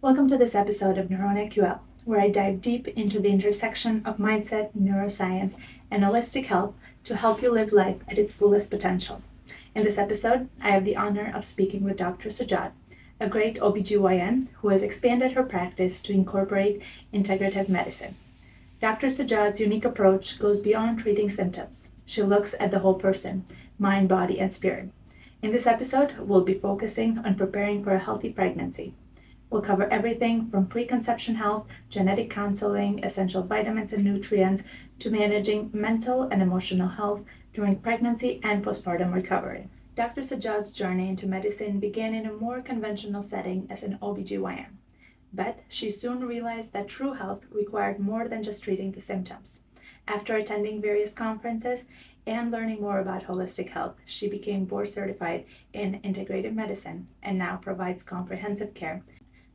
Welcome to this episode of Neurona QL, where I dive deep into the intersection of mindset, neuroscience, and holistic health to help you live life at its fullest potential. In this episode, I have the honor of speaking with Dr. Sajjad, a great OBGYN who has expanded her practice to incorporate integrative medicine. Dr. Sajjad's unique approach goes beyond treating symptoms. She looks at the whole person, mind, body, and spirit. In this episode, we'll be focusing on preparing for a healthy pregnancy. We'll cover everything from preconception health, genetic counseling, essential vitamins and nutrients, to managing mental and emotional health during pregnancy and postpartum recovery. Dr. Sajjad's journey into medicine began in a more conventional setting as an OBGYN, but she soon realized that true health required more than just treating the symptoms. After attending various conferences and learning more about holistic health, she became board certified in integrative medicine and now provides comprehensive care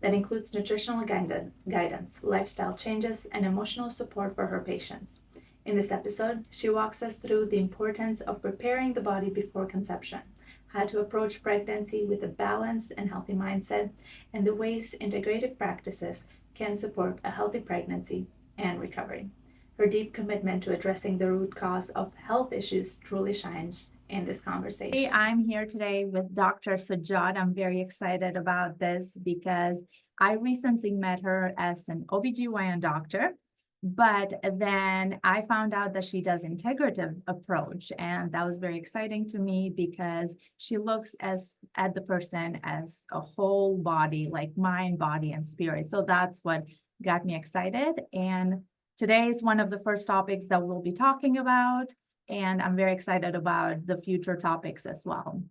that includes nutritional guidance, lifestyle changes, and emotional support for her patients. In this episode, she walks us through the importance of preparing the body before conception, how to approach pregnancy with a balanced and healthy mindset, and the ways integrative practices can support a healthy pregnancy and recovery. Her deep commitment to addressing the root cause of health issues truly shines in this conversation. Hey, I'm here today with Dr. Sajjad. I'm very excited about this because I recently met her as an OBGYN doctor, but then I found out that she does integrative approach, and that was very exciting to me because she looks at the person as a whole body, like mind, body, and spirit. So that's what got me excited. And today is one of the first topics that we'll be talking about, and I'm very excited about the future topics as well.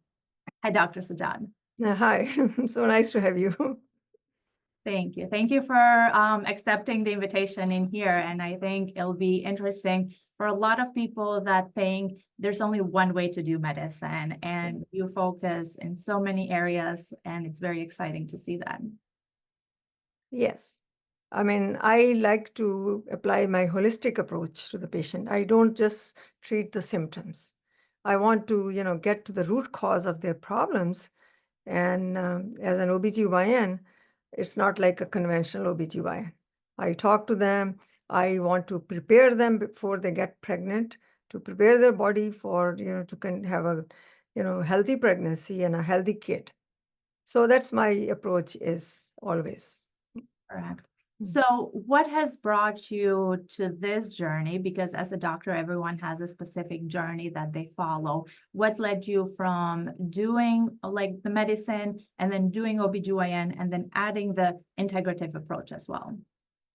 Hi, Dr. Sajjad. Hi, so nice to have you. Thank you. Thank you for accepting the invitation in here. And I think it'll be interesting for a lot of people that think there's only one way to do medicine, and you focus in so many areas, and it's very exciting to see that. Yes. I mean, I like to apply my holistic approach to the patient. I don't just treat the symptoms. I want to, get to the root cause of their problems. And as an OBGYN, it's not like a conventional OBGYN. I talk to them. I want to prepare them before they get pregnant, to prepare their body for, to have a, healthy pregnancy and a healthy kid. So that's my approach is always. Correct. Mm. So, what has brought you to this journey? Because as a doctor, everyone has a specific journey that they follow. What led you from doing like the medicine and then doing OBGYN and then adding the integrative approach as well?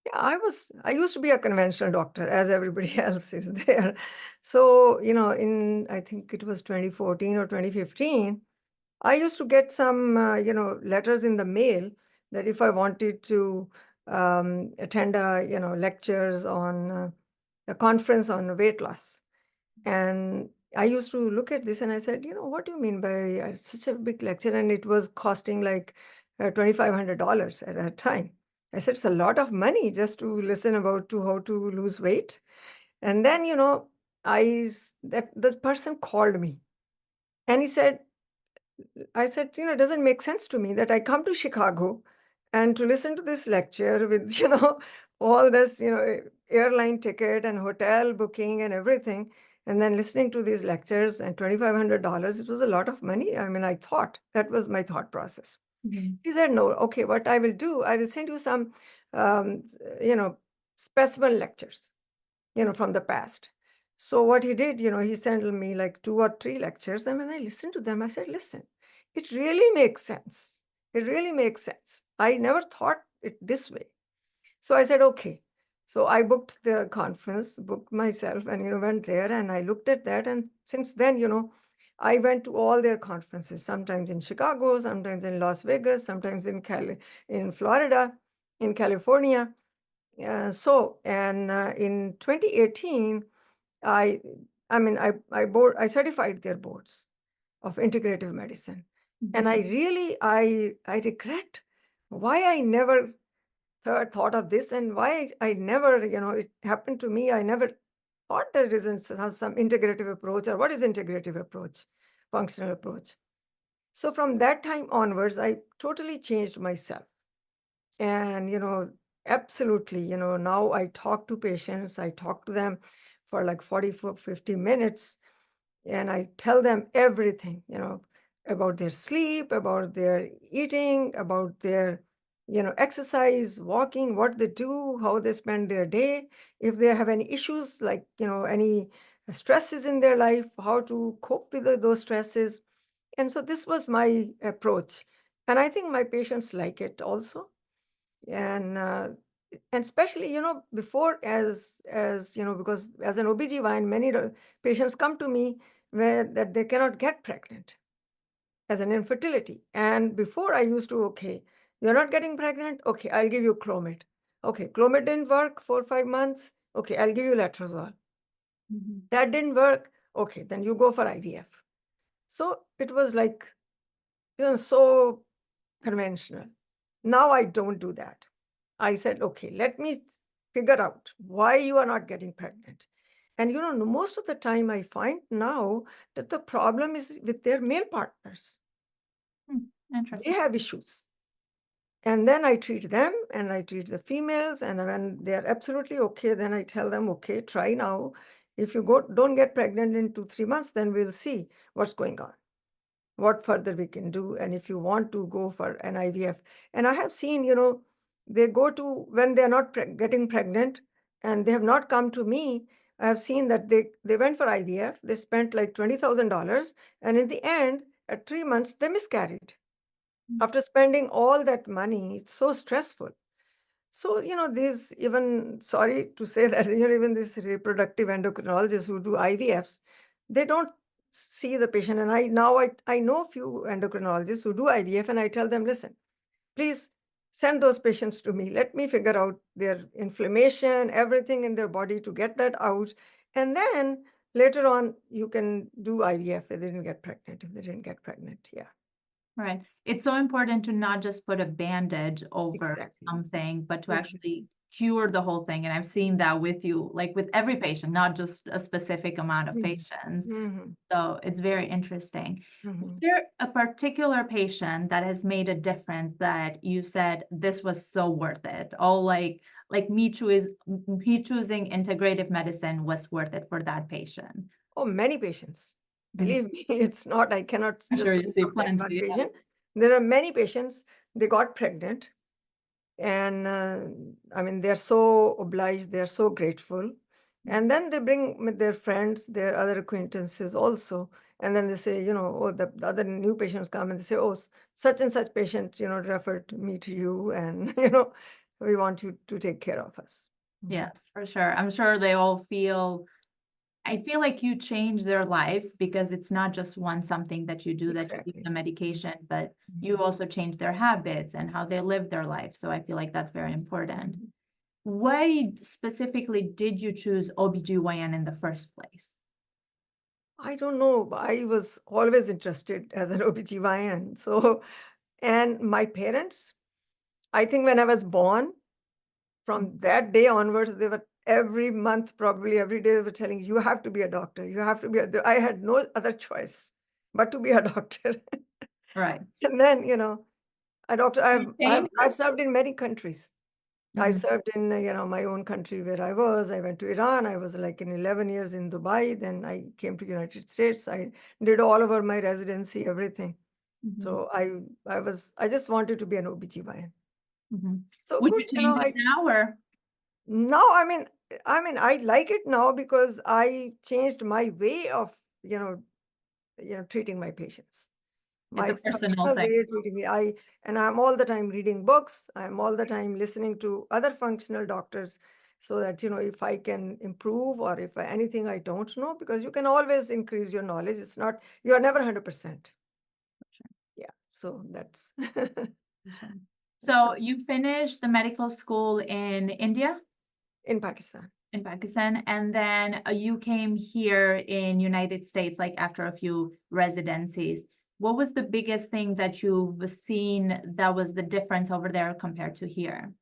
Yeah, I used to be a conventional doctor as everybody else is there. So, in I think it was 2014 or 2015, I used to get some, letters in the mail that if I wanted to attend lectures on a conference on weight loss. And I used to look at this and I said, what do you mean by such a big lecture? And it was costing like $2,500 at that time. I said, it's a lot of money just to listen about to how to lose weight. And then, that the person called me and he said, I said, it doesn't make sense to me that I come to Chicago and to listen to this lecture with, all this, airline ticket and hotel booking and everything, and then listening to these lectures and $2,500, it was a lot of money. I mean, I thought that was my thought process. Mhm. He said, no, okay, what I will do, I will send you some, um, you know, specimen lectures, from the past. So what he did, he sent me like 2 or 3 lectures. And when I listened to them, I said, listen, it really makes sense. It really makes sense. I never thought it this way. So I said, okay. So I booked the conference, booked myself, and went there and I looked at that. And since then, I went to all their conferences, sometimes in Chicago, sometimes in Las Vegas, sometimes in Florida, in California. And in 2018, I I mean I certified their boards of integrative medicine. And I really I regret why I never thought of this and why I never, it happened to me. I never thought there isn't some integrative approach, or what is integrative approach, functional approach. So from that time onwards, I totally changed myself. And, absolutely, now I talk to patients, I talk to them for like 40, 50 minutes, and I tell them everything, about their sleep, about their eating, about their, exercise, walking, what they do, how they spend their day, if they have any issues like, any stresses in their life, how to cope with those stresses. And so this was my approach. And I think my patients like it also. And especially, before, as because as an OBGYN, many patients come to me where that they cannot get pregnant as an infertility. And before I used to, okay, you're not getting pregnant, okay, I'll give you Clomid. Okay, Clomid didn't work 4 or 5 months, okay, I'll give you letrozole. Mhm. That didn't work, okay, then you go for IVF. So it was like, so conventional. Now I don't do that. I said, okay, let me figure out why you are not getting pregnant. And most of the time I find now that the problem is with their male partners. Hmm, They interesting. have issues. And then I treat them and I treat the females. And when they're absolutely okay, then I tell them, okay, try now. If you don't get pregnant in 2, 3 months, then we'll see what's going on, what further we can do, and if you want to go for an IVF. And I have seen, they go to when they're not getting pregnant and they have not come to me. I have seen that they went for IVF, they spent like $20,000, and in the end, at 3 months, they miscarried. Mm. After spending all that money, it's so stressful. So, these even, sorry to say that, even these reproductive endocrinologists who do IVFs, they don't see the patient. And I know few endocrinologists who do IVF, and I tell them, listen, please send those patients to me. Let me figure out their inflammation, everything in their body to get that out. And then later on, you can do IVF if they didn't get pregnant. Yeah, Right. It's so important to not just put a bandage over exactly. something, but to Exactly. actually cure the whole thing. And I've seen that with you, like with every patient, not just a specific amount of Mhm. patients. Mhm. So it's very interesting. Is Mhm. there a particular patient that has made a difference that you said this was so worth it? Oh, like me choosing integrative medicine was worth it for that patient. Oh, many patients. Mhm. Believe me, it's not, I cannot I'm sure just you see single out that one plenty. Yeah. patient. There are many patients, they got pregnant, and I mean, they're so obliged, they're so grateful. And then they bring with their friends, their other acquaintances also. And then they say, oh, the other new patients come and they say, oh, such and such patient, referred me to you, and, we want you to take care of us. Mhm. Yes, for sure. I'm sure they all feel I feel like you change their lives because it's not just one something that you do that you give Exactly. the medication, but you Mhm. also change their habits and how they live their life. So I feel like that's very important. Mhm. Why specifically did you choose OBGYN in the first place? I don't know. I was always interested as an OBGYN. So, and my parents, I think when I was born, from that day onwards, they were every month, probably every day, they were telling, you have to be a doctor. You have to be I had no other choice but to be a doctor. Right. And then, a doctor, You changed I've served in many countries. I Mhm, served in, my own country where I was. I went to Iran. I was like in 11 years in Dubai. Then I came to United States. I did all over my residency, everything. mhm, So I just wanted to be an OBGYN. mhm. So Would good, you change it now or now, I like it now because I changed my way of, treating my patients. it's a My personal functional thing? way of treating me. And I'm all the time reading books. I'm all the time listening to other functional doctors so that, if I can improve or if anything I don't know, because you can always increase your knowledge. It's not, you're never 100%. Yeah. So that's, Sure. that's So all. you finished the medical school in India? In Pakistan. In Pakistan, and then you came here in United States, like after a few residencies. What was the biggest thing that you've seen that was the difference over there compared to here?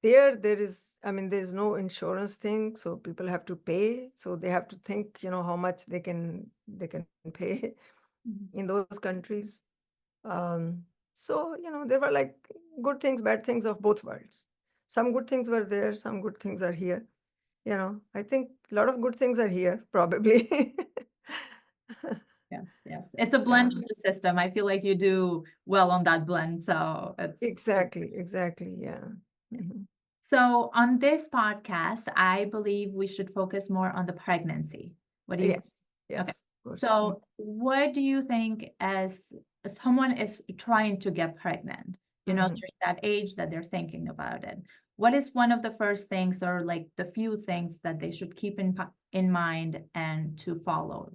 Here, there is, there's no insurance thing, so people have to pay. So they have to think, how much they can pay Mhm. in those countries. So, there were like good things, bad things of both worlds. Some good things were there, some good things are here. I think a lot of good things are here, probably. Yes, yes. It's a Yeah, blend of the system. I feel like you do well on that blend. So exactly. Yeah. Mhm. so on this podcast, I believe we should focus more on the pregnancy. What do you think? Yes, Okay. yes, of course. So what do you think as someone is trying to get pregnant, Mhm. during that age that they're thinking about it? What is one of the first things or like the few things that they should keep in mind and to follow?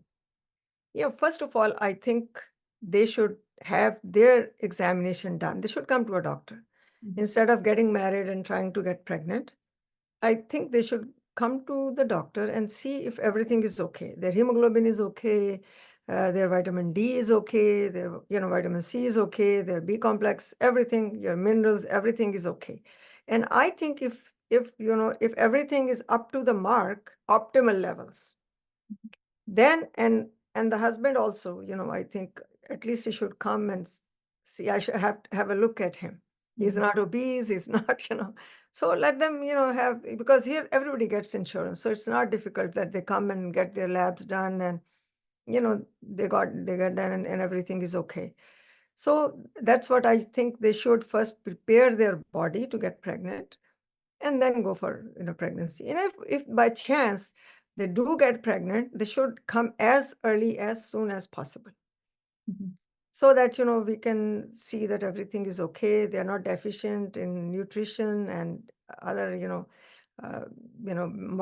Yeah, first of all, I think they should have their examination done. They should come to a doctor Mhm. instead of getting married and trying to get pregnant. I think they should come to the doctor and see if everything is okay. Their hemoglobin is okay, their vitamin D is okay, their vitamin C is okay, their B complex, everything, your minerals, everything is okay. And I think if everything is up to the mark, optimal levels, then and the husband also, I think at least he should come and see. I should have to have a look at him. He's Mhm. not obese, he's not, so let them, have, because here everybody gets insurance, so it's not difficult that they come and get their labs done, and they get done, and everything is okay. So that's what I think. They should first prepare their body to get pregnant and then go for pregnancy. And if by chance they do get pregnant, they should come as early as soon as possible, Mhm. so that we can see that everything is okay. They are not deficient in nutrition and other uh,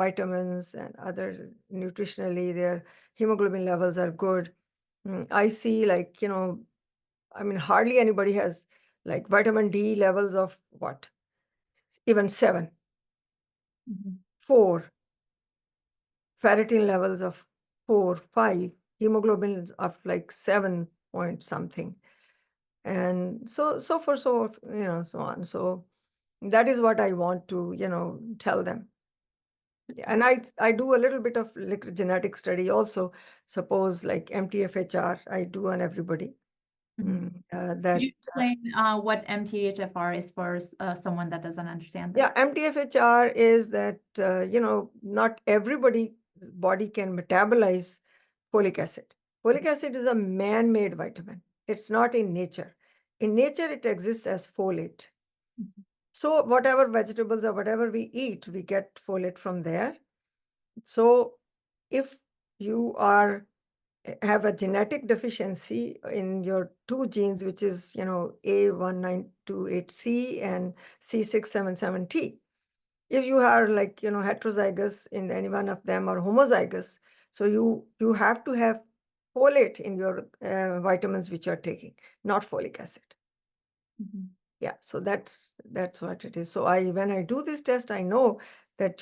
vitamins and other nutritionally. Their hemoglobin levels are good. I see, like, I mean, hardly anybody has like vitamin D levels of what, even 7, Mhm. 4, ferritin levels of 4, 5, hemoglobin of like 7 point something, and so forth, so on. So that is what I want to, tell them. And I do a little bit of like genetic study also. Suppose like MTHFR, I do on everybody. Mhm. Could That you explain what MTHFR is for someone that doesn't understand Yeah, this? MTHFR is that, not everybody body can metabolize folic acid. Folic acid is a man-made vitamin. It's not in nature. In nature, it exists as folate. Mhm. So whatever vegetables or whatever we eat, we get folate from there. So if you have a genetic deficiency in your two genes, which is, A1928C and C677T, if you are like, heterozygous in any one of them or homozygous, so you have to have folate in your vitamins which you're taking, not folic acid. Mhm. Yeah, so that's what it is. So when I do this test, I know that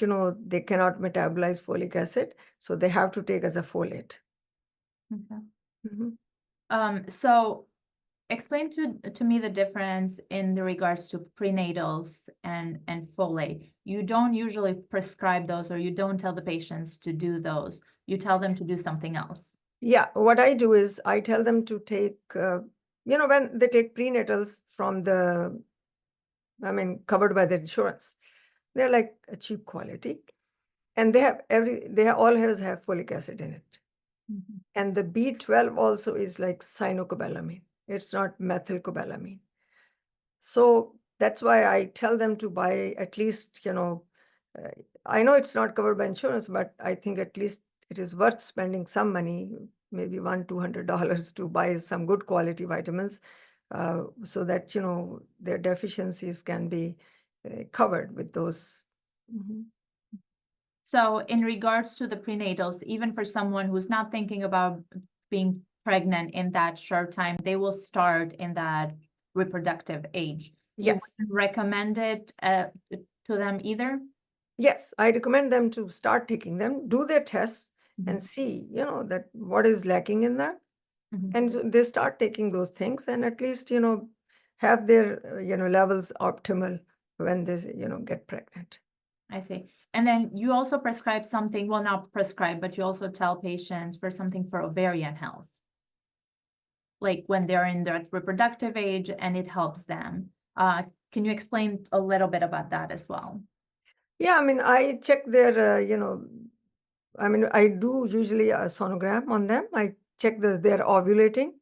they cannot metabolize folic acid, so they have to take as a folate. Okay. Mhm. So explain to me the difference in the regards to prenatals and folate. You don't usually prescribe those, or you don't tell the patients to do those. You tell them to do something else. Yeah, what I do is I tell them to take, when they take prenatals from covered by the insurance, they're like a cheap quality, and they all have folic acid in it. Mhm. And the B12 also is like cyanocobalamin. It's not methylcobalamin. So that's why I tell them to buy at least, uh, I know it's not covered by insurance, but I think at least it is worth spending some money, maybe $100-$200 to buy some good quality vitamins, so that, their deficiencies can be covered with those. Mhm. So in regards to the prenatals, even for someone who's not thinking about being pregnant in that short time, they will start in that reproductive age. You Yes. wouldn't recommend it to them either? Yes, I recommend them to start taking them, do their tests, and Mhm. see, that what is lacking in them. Mhm. And so they start taking those things, and at least, have their, levels optimal when they, get pregnant. I see. And then you also prescribe something, well, not prescribe, but you also tell patients for something for ovarian health. like when they're in their reproductive age and it helps them. Can you explain a little bit about that as well? Yeah, I mean, I check their, I mean, I do usually a sonogram on them. I check they're ovulating.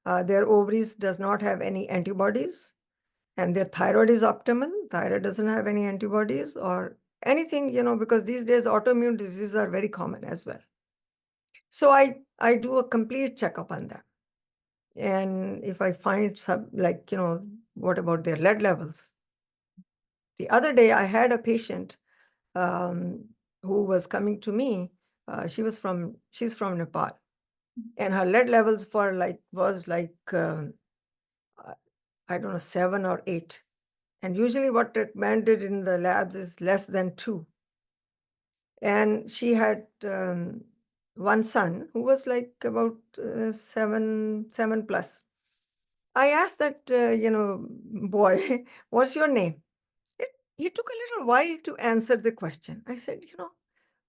Their ovaries does not have any antibodies, and their thyroid is optimal. Thyroid doesn't have any antibodies or anything, because these days autoimmune diseases are very common as well. So I do a complete checkup on them. And if I find some, like, what about their lead levels? The other day I had a patient um, who was coming to me. She's from Nepal, and her lead levels for was uh, I don't know, 7 or 8. And usually what recommended in the labs is less than 2. And she had one son who was like about 7 plus. I asked that, boy, what's your name? He took a little while to answer the question. I said,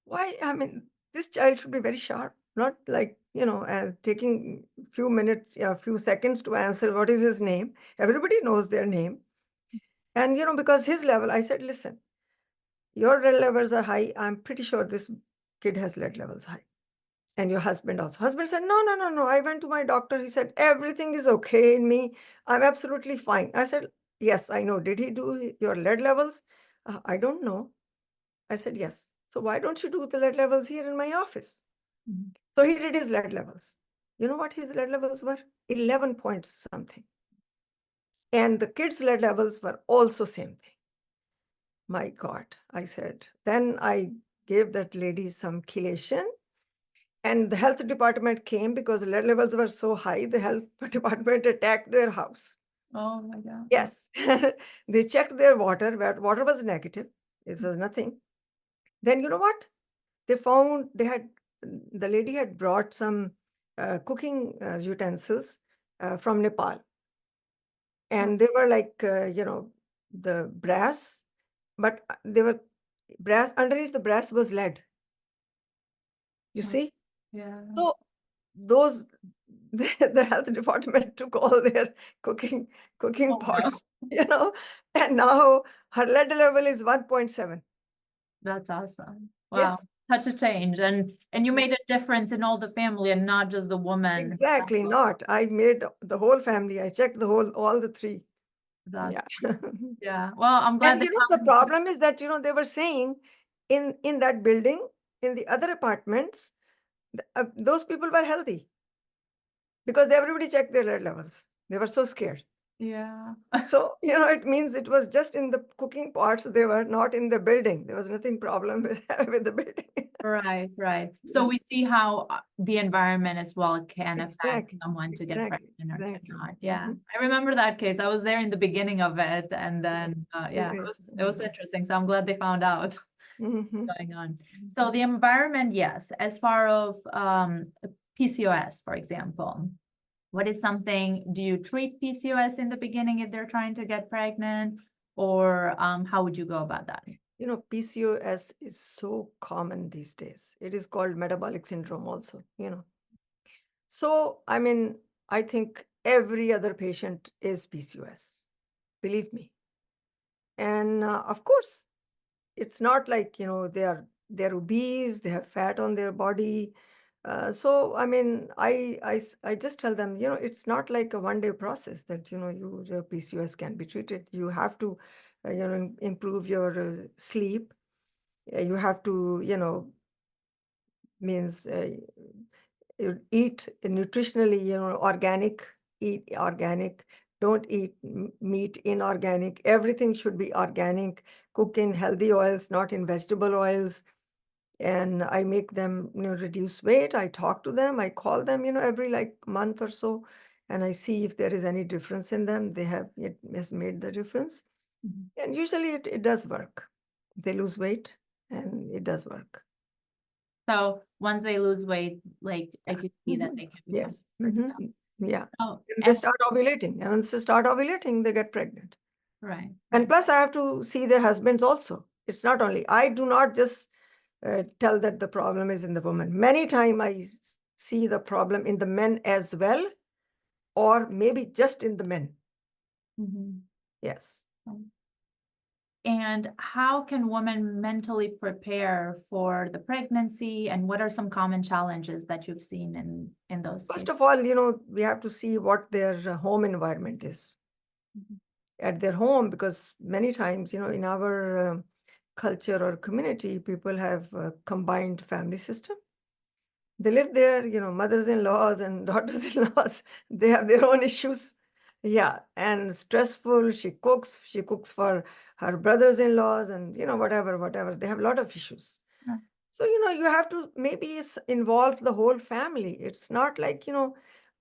why? I mean, this child should be very sharp, not like, taking few minutes, a few seconds to answer what is his name. Everybody knows their name. And, because his level, I said, listen, your lead levels are high. I'm pretty sure this kid has lead levels high. And your husband also. Husband said, no, no, no, no. I went to my doctor. He said, everything is okay in me. I'm absolutely fine. I said, yes, I know. Did he do your lead levels? I don't know. I said, yes. So why don't you do the lead levels here in my office? Mhm. So he did his lead levels. You know what his lead levels were? 11 points something. And the kids' lead levels were also same thing. My God, I said. Then I gave that lady some chelation. And the health department came because the lead levels were so high, the health department attacked their house. Oh my God. Yes. They checked their water, where water was negative. It was nothing. Then you know what? They found the lady had brought some cooking utensils from Nepal. And they were like, the brass, but they were brass, underneath the brass was lead. You Oh, see? yeah. So those the health department took all their cooking Oh, no. pots, and now her lead level is 1.7. That's awesome. Wow. Yes, Such a change. And you made a difference in all the family and not just the woman. exactly. Not. I made the whole family. I checked all the 3. That's Yeah. yeah. Well, I'm glad And they the found problem is that they were saying in that building, in the other apartments, those people were healthy because everybody checked their lead levels. They were so scared. yeah. So, it means it was just in the cooking pots. They were not in the building. There was nothing problem with the building. Right, right. So we Yes, see how the environment as well can affect exactly, someone to get exactly, pregnant or to exactly. not. Yeah. Mhm. I remember that case. I was there in the beginning of it and Yes, then yeah, great. it was interesting. So I'm glad they found out Mhm. going on. So the environment, yes, as far of PCOS, for example, what is something, do you treat PCOS in the beginning if they're trying to get pregnant, or how would you go about that? PCOS is so common these days. It is called metabolic syndrome also, So, I mean, I think every other patient is PCOS, believe me. And of course, it's not like, they're obese, they have fat on their body. So, I mean, I just tell them, it's not like a one-day process that, your PCOS can be treated. You have to, improve your sleep. You have to, means you eat nutritionally, organic, eat organic, don't eat meat inorganic. Everything should be organic, cook in healthy oils, not in vegetable oils. And I make them, reduce weight. I talk to them, I call them, every like month or so, and I see if there is any difference in them. It has made the difference. Mhm. And usually it does work. They lose weight and it does work. So once they lose weight, like I Yeah. could see that they can become Yes. pregnant. Yeah. Oh, And they and start ovulating. And once they start ovulating, they get pregnant. right, And right. plus, I have to see their husbands also. It's not only, I do not just tell that the problem is in the woman. Many times I see the problem in the men as well. or maybe just in the men. Mhm. Yes. And how can women mentally prepare for the pregnancy, and what are some common challenges that you've seen in those First cases? of all, we have to see what their home environment is Mhm. at their home, because many times, in our culture or community, people have a combined family system. They live there, mothers-in-laws and daughters-in-laws, they have their own issues. Yeah, and stressful. She cooks for her brothers-in-laws and, whatever. They have a lot of issues. Yeah. So, you have to maybe involve the whole family. It's not like,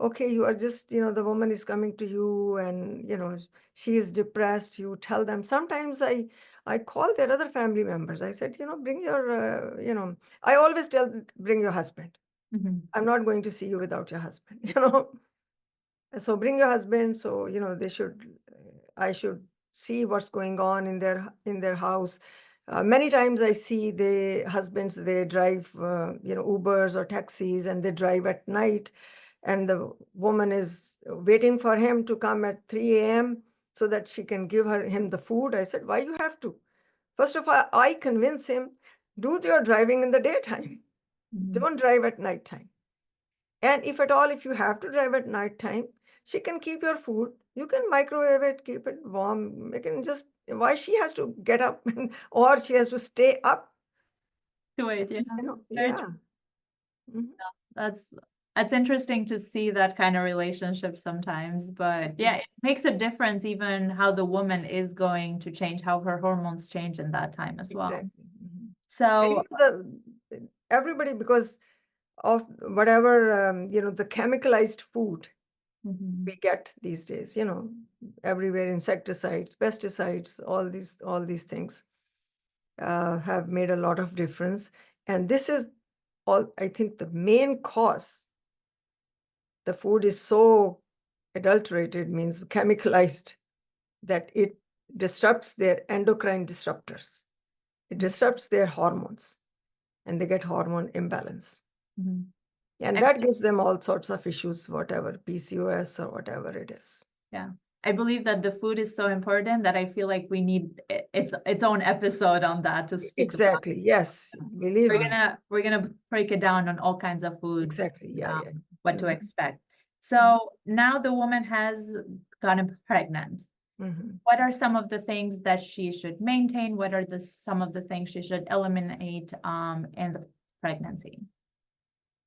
okay, you are just, the woman is coming to you and, she is depressed. You tell them. Sometimes I call their other family members. I said, bring your, I always tell them, bring your husband. Mhm. I'm not going to see you without your husband, you know. So bring your husband. So, I should see what's going on in their house. Many times I see the husbands, they drive, Ubers or taxis, and they drive at night, and the woman is waiting for him to come at 3 a.m. so that she can give him the food. I said, why you have to? First of all, I convince him, do your driving in the daytime. Mhm. Don't drive at nighttime. And if at all, if you have to drive at night time, she can keep your food. You can microwave it, keep it warm. You can just, why she has to get up or she has to stay up? To it, yeah. Very Yeah. Mhm. That's that's interesting to see that kind of relationship sometimes, but yeah, Mhm. it makes a difference even how the woman is going to change, how her hormones change in that time as well. Exactly. Mhm. And So, everybody, because of whatever, the chemicalized food mhm, we get these days, everywhere, insecticides, pesticides, all these things have made a lot of difference. And this is all, I think, the main cause. The food is so adulterated, means chemicalized, that it disrupts their endocrine disruptors. It disrupts their hormones, and they get hormone imbalance. mhm. And I, that gives them all sorts of issues, whatever, PCOS or whatever it is. yeah, I believe that the food is so important that I feel like we need its own episode on that to speak about. Exactly. Yes. Believe me. We're gonna break it down on all kinds of foods, Exactly. Yeah. um, Yeah. what to Mhm. expect. So now the woman has gotten pregnant. Mhm. What are some of the things that she should maintain? What are some of the things she should eliminate in the pregnancy?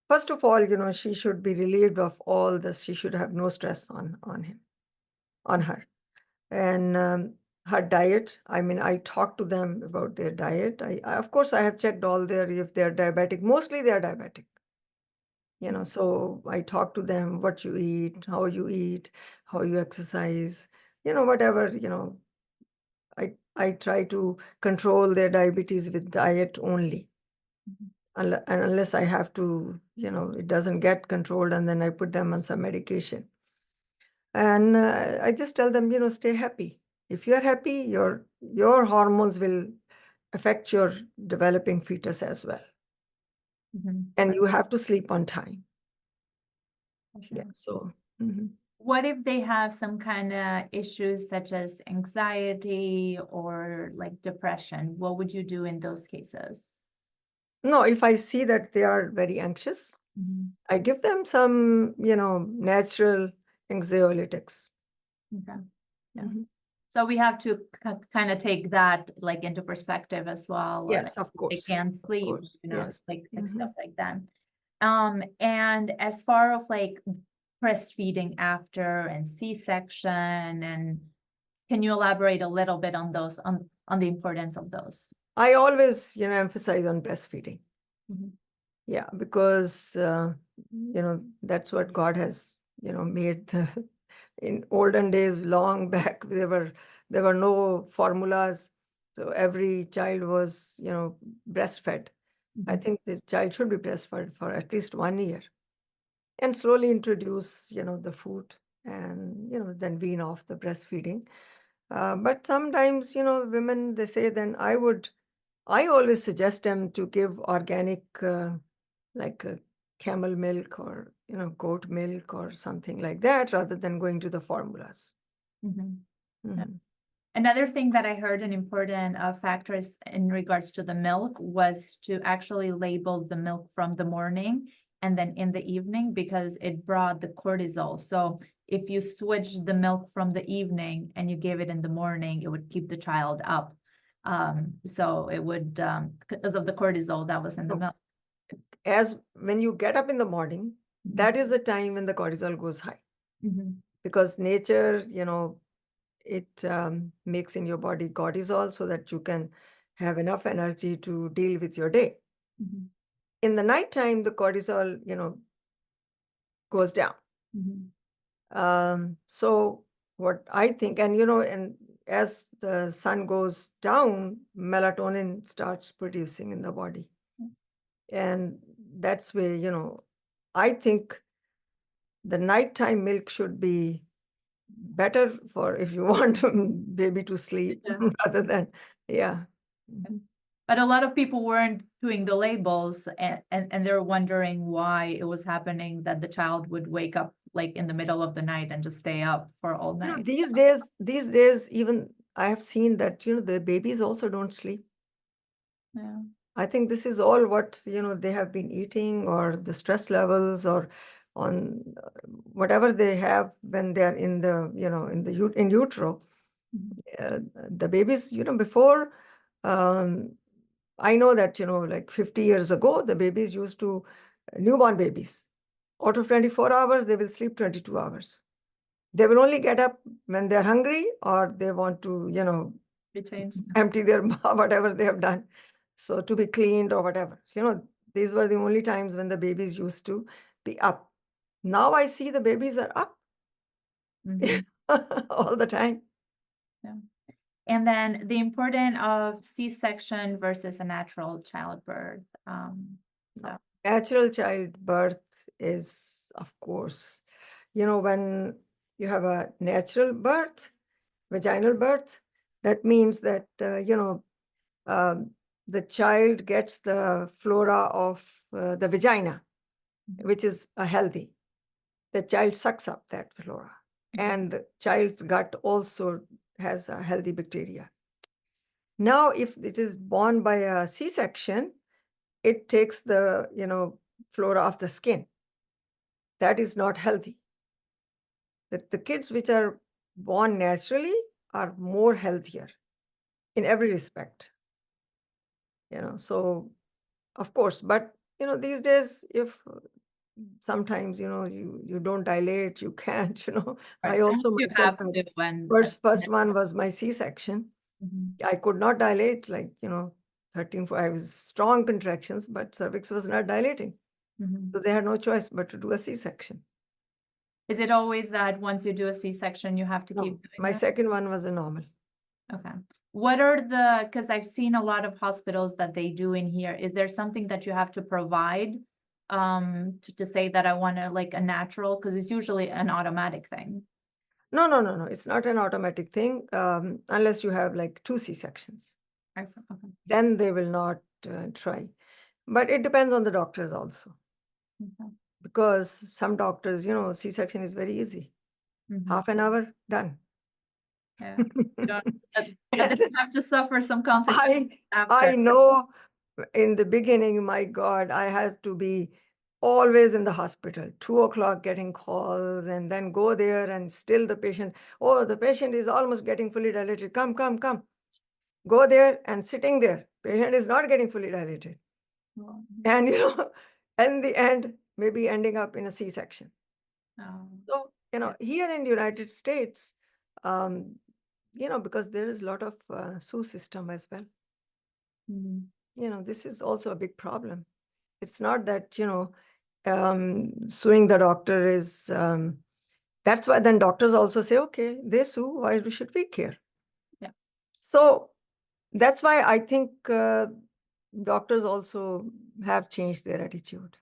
First of all, she should be relieved of all this. She should have no stress on her. And her diet, I mean, I talk to them about their diet. Of course, I have checked all if they're diabetic. Mostly they are diabetic. So I talk to them what you eat, how you exercise, whatever, I try to control their diabetes with diet only. Mhm. And unless I have to, it doesn't get controlled, and then I put them on some medication. And I just tell them, stay happy. If you're happy, your hormones will affect your developing fetus as well. Mhm. And you have to sleep on time. For Yeah. sure. So mhm. What if they have some kind of issues such as anxiety or like depression? What would you do in those cases? No, if I see that they are very anxious, Mhm. I give them some, natural anxiolytics. Okay. Yeah. Mhm. So we have to kind of take that like into perspective as well. Like Yes, of they course. can't Of sleep, course. Yes. like stuff Mhm. like that. And as far of like breastfeeding after and C-section, and can you elaborate a little bit on those on the importance of those? I always, emphasize on breastfeeding. Mhm. Yeah, because that's what God has, made. In olden days, long back, there were no formulas, so every child was, breastfed. I Mhm. think the child should be breastfed for at least 1 year, and slowly introduce, the food, and then wean off the breastfeeding. But sometimes, women, they say, then I always suggest them to give organic, like camel milk or goat milk or something like that, rather than going to the formulas. Mhm. Yeah. Mhm. Another thing that I heard an important factor is in regards to the milk was to actually label the milk from the morning and then in the evening because it brought the cortisol. So if you switched the milk from the evening and you gave it in the morning, it would keep the child up. So it would, because of the cortisol that was in the So milk. as when you get up in the morning, that is the time when the cortisol goes high, Mhm. because nature, it makes in your body cortisol so that you can have enough energy to deal with your day. Mhm. In the nighttime, the cortisol, goes down. Mhm. So what I think, and and as the sun goes down, melatonin starts producing in the body. And that's where, I think the nighttime milk should be better for if you want baby to sleep Yeah. rather than, yeah. But a lot of people weren't doing the labels and they're wondering why it was happening that the child would wake up like in the middle of the night and just stay up for all night. These days, even I have seen that, the babies also don't sleep. Yeah. I think this is all what, they have been eating, or the stress levels, or on whatever they have when they are in the, in utero. Mhm. The babies, before, um, I know that, like 50 years ago, the babies used to, newborn babies, out of 24 hours, they will sleep 22 hours. They will only get up when they're hungry or they want to, They changed. empty their whatever they have done. So to be cleaned or whatever. These were the only times when the babies used to be up. Now I see the babies are up Mhm. all the time. Yeah. And then the importance of C-section versus a natural childbirth. So Natural childbirth is, of course, when you have a natural birth, vaginal birth, that means that, um, the child gets the flora of the vagina, which is healthy. The child sucks up that flora, and the child's gut also has a healthy bacteria. Now, if it is born by a C-section, it takes the, flora of the skin. That is not healthy. The kids which are born naturally are more healthier in every respect. So of course, but these days, if sometimes you don't dilate, you can't. right, I as also you myself have had to when first one was my C-section. Mhm. I could not dilate, like I was strong contractions, but cervix was not dilating, Mhm. so they had no choice but to do a C-section. Is it always that once you do a C-section, you have to No, keep doing my that? second one was a normal. Okay. What are the, because I've seen a lot of hospitals that they do in here. Is there something that you have to provide to say that I want to like a natural? Because it's usually an automatic thing. No, no, no, no. It's not an automatic thing, unless you have like two C-sections. Excellent. Okay. Then they will not try. But it depends on the doctors also, Okay. because some doctors, C-section is very easy. Mhm. Half an hour, done. Yeah. You don't, but then And you have to suffer some consequences I after. I know in the beginning, my God, I had to be always in the hospital, 2 o'clock getting calls, and then go there and still the patient, oh, the patient is almost getting fully dilated. Come, come, come. Go there and sitting there. Patient is not getting fully dilated. Well, And in the end, maybe ending up in a C-section. So, yeah. here in the United States, um, because there is a lot of sue system as well. Mhm. This is also a big problem. It's not that, suing the doctor is, that's why then doctors also say, okay, they sue, why should we care? Yeah. So that's why I think doctors also have changed their attitude.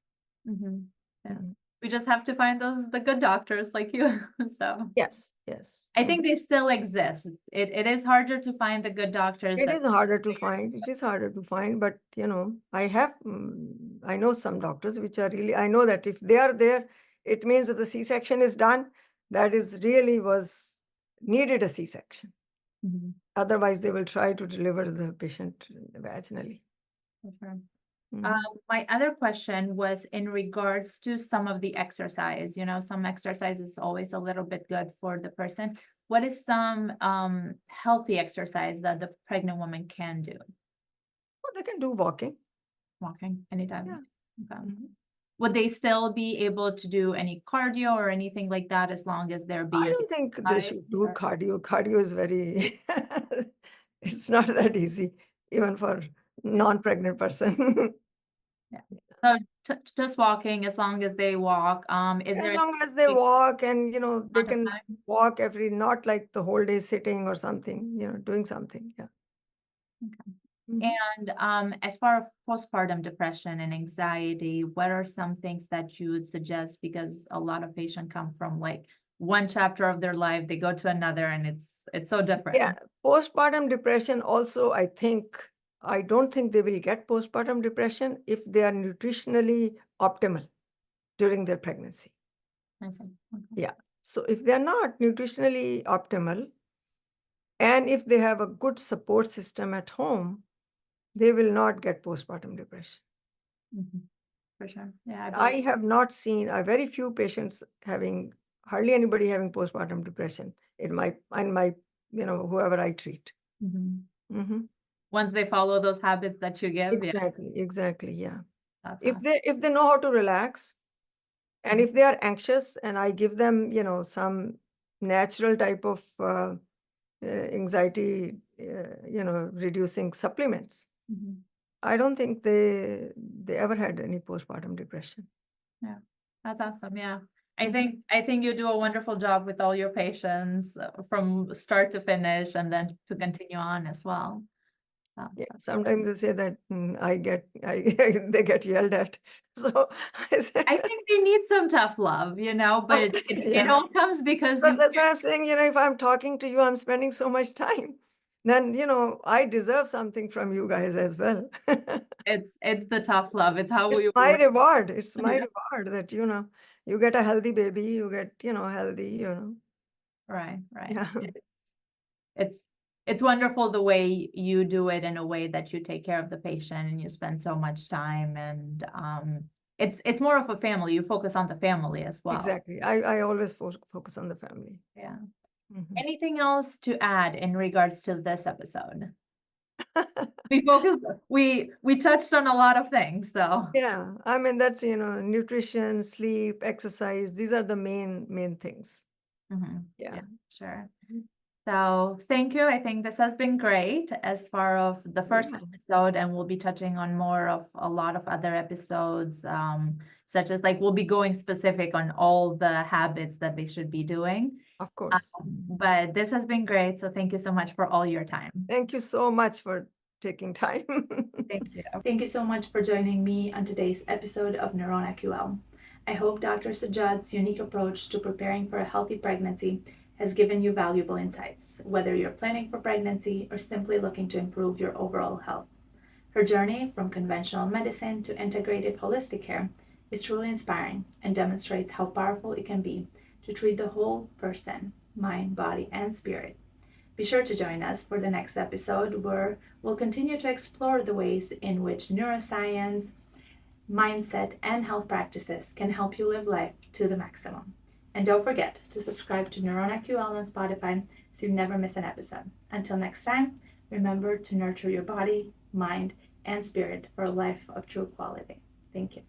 Mhm. Yeah. Mhm. We just have to find the good doctors like you. So Yes, yes. I think they still exist. It is harder to find the good doctors It that is harder to find. It is harder to find, but I know some doctors which are really, I know that if they are there, it means if the C-section is done, that is really was needed a C-section. Mhm. Otherwise, they will try to deliver the patient vaginally. For sure. Mhm. My other question was in regards to some of the exercise. Some exercise is always a little bit good for the person. What is some healthy exercise that the pregnant woman can do? Well, they can do walking. Walking anytime. Yeah. Okay. Mhm. Would they still be able to do any cardio or anything like that as long as they're I being don't think they exercised, should do or- cardio. Cardio is very, it's not that easy, even for non-pregnant person. Yeah. So just walking as long as they walk. Is As there a long as they specific walk and, they amount of can time? walk not like the whole day sitting or something, doing something. Yeah. Okay. Mhm. And as far as postpartum depression and anxiety, what are some things that you would suggest? Because a lot of patients come from like one chapter of their life, they go to another, and it's so different. Yeah. Postpartum depression also, I don't think they will get postpartum depression if they are nutritionally optimal during their pregnancy. I see. Okay. Yeah. So if they're not nutritionally optimal, and if they have a good support system at home, they will not get postpartum depression. Mhm. For sure. Yeah, I I believe. have not seen very few patients hardly anybody having postpartum depression in my whoever I treat. Mhm. Hmm. Once they follow those habits that you give, yeah, Exactly. Yeah. that's If awesome. they know how to relax, and Mhm. if they are anxious, and I give them some natural type of anxiety, reducing supplements, Mhm. I don't think they ever had any postpartum depression. Yeah, that's awesome. Yeah. I Mhm. think I think you do a wonderful job with all your patients from start to finish and then to continue on as well. So Yeah, that's great. sometimes they say that they get yelled at. So I say, I think they need some tough love, but it yes. all comes because Because you that's why I'm saying, if I'm talking to you, I'm spending so much time, then, I deserve something from you guys as well. it's the tough love. It's how It's we my work. reward. It's my Yeah. reward that, you get a healthy baby, you get, healthy. Right, right. Yeah, It's it's wonderful the way you do it in a way that you take care of the patient and you spend so much time, and it's more of a family. You focus on the family as well. exactly. I always focus on the family. Yeah. Mhm. Anything else to add in regards to this episode? We focused we touched on a lot of things, so Yeah, I mean that's nutrition, sleep, exercise. These are the main things. yeah, Yeah. sure. Mhm. So thank you. I think this has been great as far of the first Yeah, episode, and we'll be touching on more of a lot of other episodes, such as like we'll be going specific on all the habits that they should be doing. of course. But this has been great. So thank you so much for all your time. Thank you so much for taking time. Thank you. Thank you so much for joining me on today's episode of Neurona QL. I hope Dr. Sajjad's unique approach to preparing for a healthy pregnancy has given you valuable insights, whether you're planning for pregnancy or simply looking to improve your overall health. Her journey from conventional medicine to integrative holistic care is truly inspiring and demonstrates how powerful it can be to treat the whole person, mind, body, and spirit. Be sure to join us for the next episode where we'll continue to explore the ways in which neuroscience, mindset, and health practices can help you live life to the maximum. And don't forget to subscribe to Neurona QL on Spotify so you never miss an episode. Until next time, remember to nurture your body, mind, and spirit for a life of true quality. Thank you.